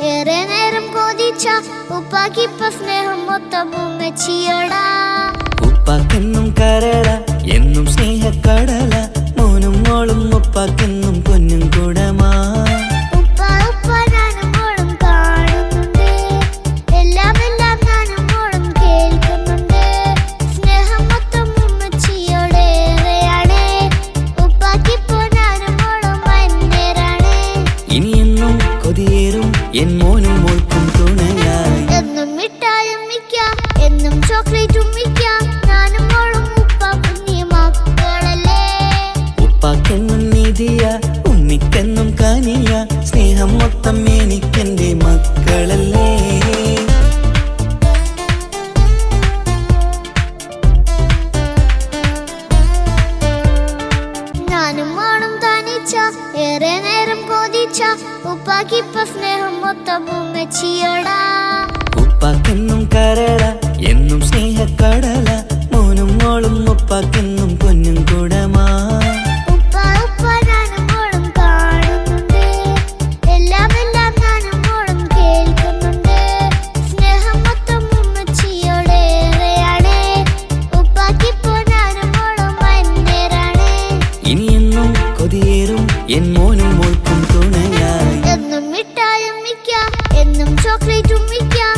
ഏറെ നേരം കൊതിച്ച ഉപ്പാക്കിപ്പ സ്നേഹം മൊത്തം ഉമ്മച്ചിയോടാ. ഉപ്പാക്കെന്നും കരള എന്നും സ്നേഹക്കടല, മോനും മോളും ഉപ്പാക്കെന്നും പൊന്നും കുടമാ. ഇനിയെന്നും കൊതിയേറും എൻ മോനും മോൾക്കും തുണയായി. എന്നും മിഠായും മിക്കാം, എന്നും ചോക്ലേറ്റും മിക്കാം, ഞാനും മോളും ഉപ്പാക്കും മക്കളല്ലേ. ഉപ്പാക്കെന്നും നിധിയ ഉമ്മിക്കെന്നും കനിയ, സ്നേഹം മൊത്തം എനിക്കെന്റെ മക്കളല്ലേ. ഞാനും മോളും തനിച്ച ഏറെ നേരം കൊതിച്ച ഉപ്പാക്കിപ്പ സ്നേഹം മൊത്തം ഉമ്മച്ചിയോടാ. ഉപ്പാക്കെന്നും കരള എന്നും സ്നേഹക്കടല, മോനും മോളും ഉപ്പാക്കെന്നും പൊന്നും കുടമാ. ഞാനും മോളും കാണുന്നുണ്ട്, എല്ലാം ഞാനും മോളും കേൾക്കുന്നുണ്ട്. സ്നേഹം മൊത്തം ഉമ്മച്ചിയോടേറെയാണ്, ഉപ്പാക്കിപ്പോ ഞാനും മോളും അന്യരാണ്. ഇനിയെന്നും കൊതിയേറും എൻ മോനും മോൾക്കും തുണയായി. എന്നും മിഠായും മിക്കാം, എന്നും ചോക്ലേറ്റും മിക്കാം,